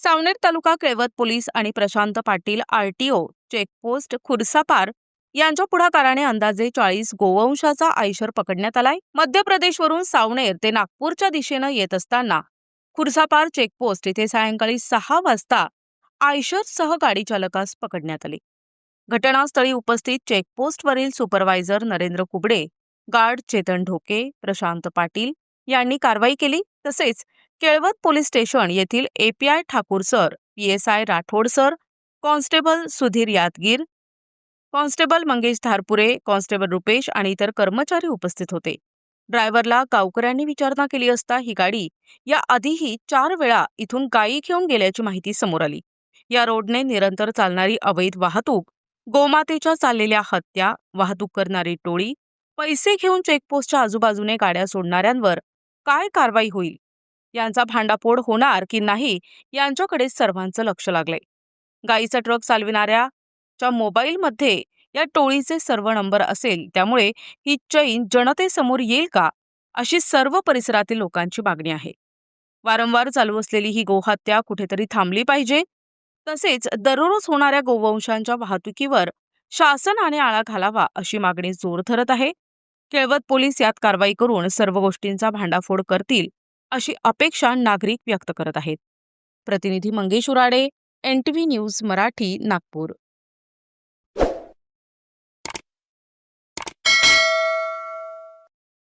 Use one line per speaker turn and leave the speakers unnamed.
सावनेर तालुका केळवत police आणि Prashant Patil RTO checkpost Khursapar यांच्या पुढाकाराने अंदाजे 40 गोवंशाचा आयशर पकडण्यात आलाय. मध्य प्रदेशवरून सावनेर ते नागपूरच्या दिशेनं येत असताना खुर्सापार चेकपोस्ट इथे सायंकाळी 6 वाजता आयशरसह गाडी चालकास पकडण्यात आले. घटनास्थळी उपस्थित चेकपोस्टवरील सुपरवायझर नरेंद्र कुबडे, गार्ड चेतन ढोके, प्रशांत पाटील यांनी कारवाई केली. तसेच केळवत पोलीस स्टेशन येथील API Thakur sir, PSI Rathod sir, constable Sudhir Yadgir, constable Mangesh Dharpure, constable Rupesh आणि इतर कर्मचारी उपस्थित होते. ड्रायव्हरला गावकऱ्यांनी विचारणा केली असता ही गाडी या आधीही 4 वेळा इथून गायी घेऊन गेल्याची माहिती समोर आली. या रोडने निरंतर चालणारी अवैध वाहतूक, गोमातेच्या चाललेल्या हत्या, वाहतूक करणारी टोळी, पैसे घेऊन चेकपोस्टच्या आजूबाजूने गाड्या सोडणाऱ्यांवर काय कारवाई होईल, यांचा भांडाफोड होणार की नाही यांच्याकडे सर्वांचं लक्ष लागलंय. गाईचा ट्रक चालविणाऱ्याच्या मोबाईलमध्ये या टोळीचे सर्व नंबर असेल, त्यामुळे ही चैन जनतेसमोर येईल का, अशी सर्व परिसरातील लोकांची मागणी आहे. वारंवार चालू असलेली ही गोहत्या कुठेतरी थांबली पाहिजे. तसेच दररोज होणाऱ्या गोवंशांच्या वाहतुकीवर शासनाने आळा घालावा अशी मागणी जोर धरत आहे. केळवत पोलीस यात कारवाई करून सर्व गोष्टींचा भांडाफोड करतील अशी अपेक्षा नागरिक व्यक्त करत आहेत. प्रतिनिधी मंगेश उराडे, NTV न्यूज मराठी, नागपूर.